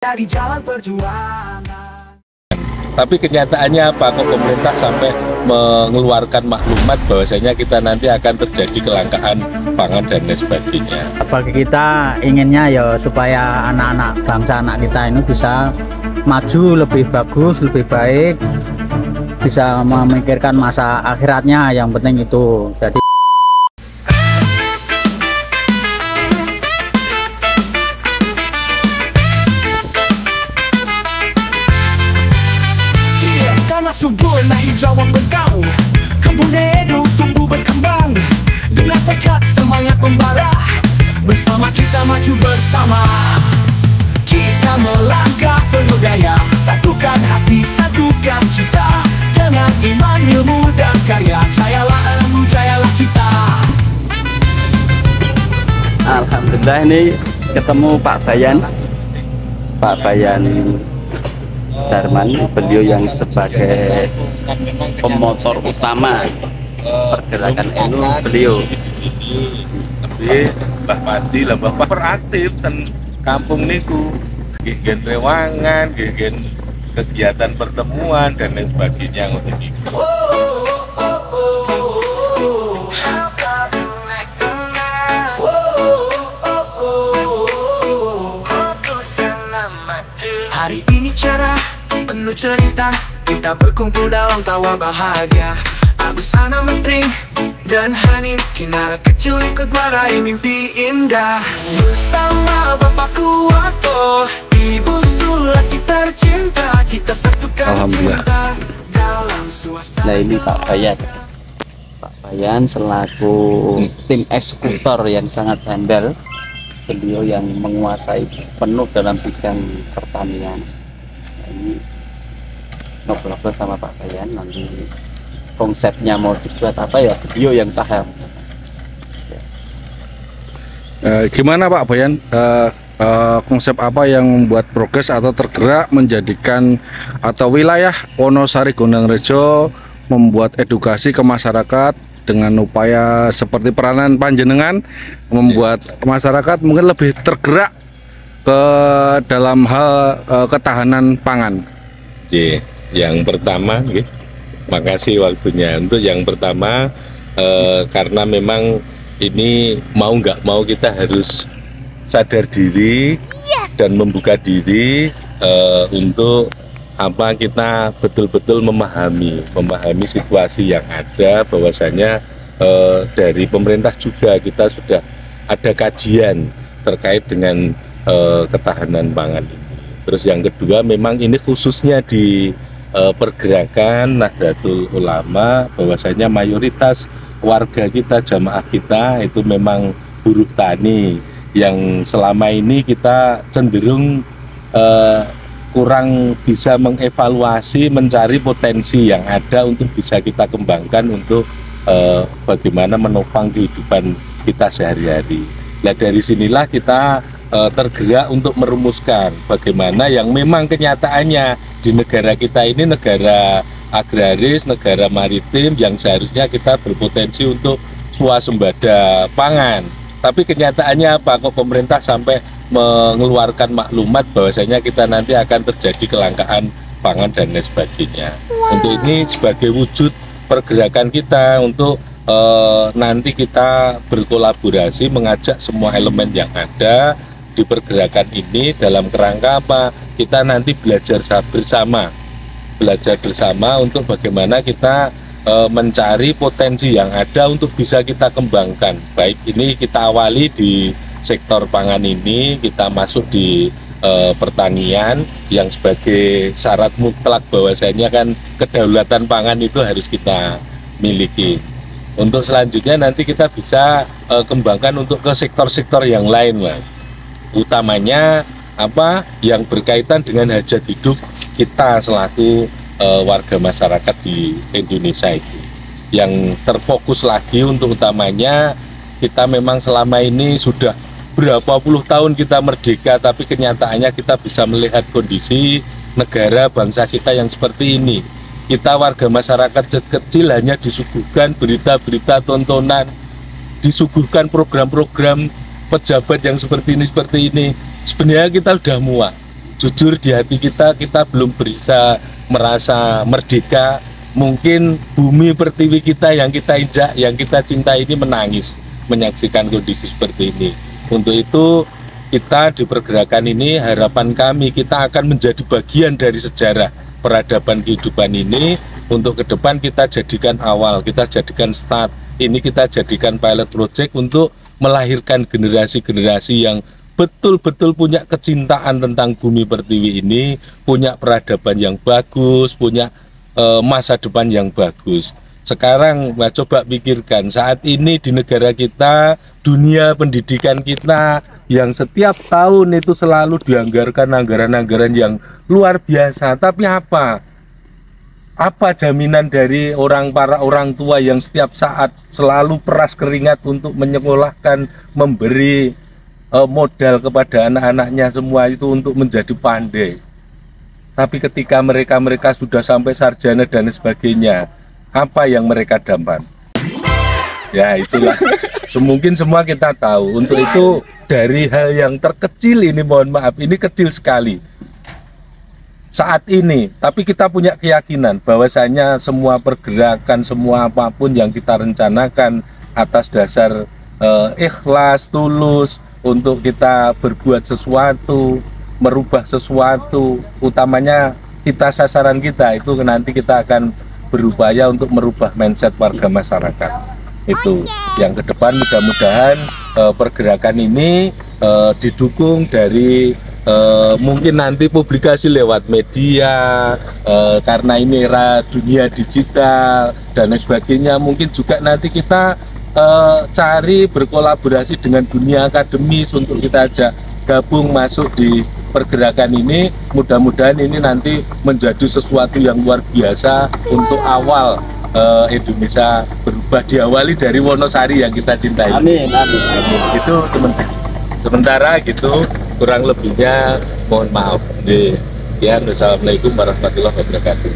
dari jalan perjuangan. Tapi kenyataannya apa? Kok pemerintah sampai mengeluarkan maklumat bahwasanya kita nanti akan terjadi kelangkaan pangan dan lain sebagainya. Bagi kita inginnya ya supaya anak-anak bangsa, anak kita ini bisa maju lebih bagus, lebih baik, bisa memikirkan masa akhiratnya, yang penting itu. Jadi subur na hijau membentang, kebun Edo tumbuh berkembang dengan tekad semangat membara. Bersama kita maju bersama, kita melangkah penuh daya, satukan hati, satukan cita, dengan iman, ilmu dan karya. Jayalah ilmu, jayalah kita. Alhamdulillah ini ketemu Pak Bayan Darman, beliau yang sebagai pemotor utama pergerakan NU, beliau tapi Mbah Padi lah Mbah peraktif dan kampung niku gen rewangan, gen kegiatan pertemuan dan lain sebagainya untuk itu. Hari ini cerah, penuh cerita, kita berkumpul dalam tawa bahagia. Agus Hana Mentring dan Hani, Kinara kecil ikut meraih mimpi indah. Bersama Bapak Kuwato, Ibu Sulasi tercinta, kita satukan cinta dalam suasana. Nah ini Pak Bayan selaku tim eksekutor yang sangat handal. Beliau yang menguasai penuh dalam bidang pertanian. Nah, ini ngobrol-ngobrol sama Pak Bayan, nanti konsepnya mau dibuat apa ya beliau yang paham. Gimana Pak Bayan, konsep apa yang membuat progres atau tergerak menjadikan atau wilayah Wonosari Gondangrejo membuat edukasi ke masyarakat dengan upaya seperti peranan panjenengan membuat masyarakat mungkin lebih tergerak ke dalam hal ketahanan pangan? Yang pertama, makasih waktunya. Untuk yang pertama, karena memang ini mau nggak mau kita harus sadar diri dan membuka diri untuk apa kita betul-betul memahami situasi yang ada, bahwasanya dari pemerintah juga kita sudah ada kajian terkait dengan ketahanan pangan ini. Terus yang kedua, memang ini khususnya di pergerakan Nahdlatul Ulama, bahwasanya mayoritas warga kita, jamaah kita itu memang buruh tani, yang selama ini kita cenderung kurang bisa mengevaluasi, mencari potensi yang ada untuk bisa kita kembangkan untuk bagaimana menopang kehidupan kita sehari-hari. Nah dari sinilah kita tergerak untuk merumuskan bagaimana yang memang kenyataannya di negara kita ini negara agraris, negara maritim, yang seharusnya kita berpotensi untuk swasembada pangan. Tapi kenyataannya apa? Kok pemerintah sampai mengeluarkan maklumat bahwasanya kita nanti akan terjadi kelangkaan pangan dan lain sebagainya. Untuk ini sebagai wujud pergerakan kita untuk nanti kita berkolaborasi mengajak semua elemen yang ada di pergerakan ini dalam kerangka apa? Kita nanti belajar bersama untuk bagaimana kita mencari potensi yang ada untuk bisa kita kembangkan. Baik ini kita awali di sektor pangan ini, kita masuk di pertanian yang sebagai syarat mutlak bahwasanya kan kedaulatan pangan itu harus kita miliki. Untuk selanjutnya nanti kita bisa kembangkan untuk ke sektor-sektor yang lain, Mas. Utamanya apa yang berkaitan dengan hajat hidup kita selaku warga masyarakat di Indonesia itu. Yang terfokus lagi untuk utamanya, kita memang selama ini sudah berapa puluh tahun kita merdeka, tapi kenyataannya kita bisa melihat kondisi negara bangsa kita yang seperti ini. Kita warga masyarakat kecil hanya disuguhkan berita-berita, tontonan, disuguhkan program-program pejabat yang seperti ini. Sebenarnya kita sudah muak. jujur di hati kita belum bisa merasa merdeka. Mungkin bumi pertiwi kita yang kita injak, yang kita cintai ini menangis menyaksikan kondisi seperti ini. Untuk itu kita di pergerakan ini, harapan kami kita akan menjadi bagian dari sejarah peradaban kehidupan ini. Untuk ke depan kita jadikan awal, kita jadikan start, ini kita jadikan pilot project untuk melahirkan generasi-generasi yang betul-betul punya kecintaan tentang bumi pertiwi ini, punya peradaban yang bagus, punya masa depan yang bagus. Sekarang coba pikirkan, saat ini di negara kita, dunia pendidikan kita yang setiap tahun itu selalu dianggarkan anggaran-anggaran yang luar biasa. Tapi apa jaminan dari para orang tua yang setiap saat selalu peras keringat untuk menyekolahkan, memberi modal kepada anak-anaknya semua itu untuk menjadi pandai. Tapi ketika mereka sudah sampai sarjana dan sebagainya, apa yang mereka dapat? Ya itulah. Mungkin semua kita tahu. Untuk itu dari hal yang terkecil ini, mohon maaf, ini kecil sekali saat ini, tapi kita punya keyakinan bahwasanya semua pergerakan, semua apapun yang kita rencanakan atas dasar ikhlas, tulus untuk kita berbuat sesuatu, merubah sesuatu, utamanya kita sasaran kita itu nanti kita akan berupaya untuk merubah mindset warga masyarakat. Itu yang ke depan, mudah-mudahan pergerakan ini didukung dari mungkin nanti publikasi lewat media, karena ini era dunia digital dan sebagainya. Mungkin juga nanti kita cari berkolaborasi dengan dunia akademis untuk kita ajak gabung masuk di pergerakan ini. Mudah-mudahan ini nanti menjadi sesuatu yang luar biasa untuk awal Indonesia berubah, diawali dari Wonosari yang kita cintai. Amin, amin, amin. Itu sementara gitu, kurang lebihnya mohon maaf. Ya, wassalamualaikum warahmatullahi wabarakatuh.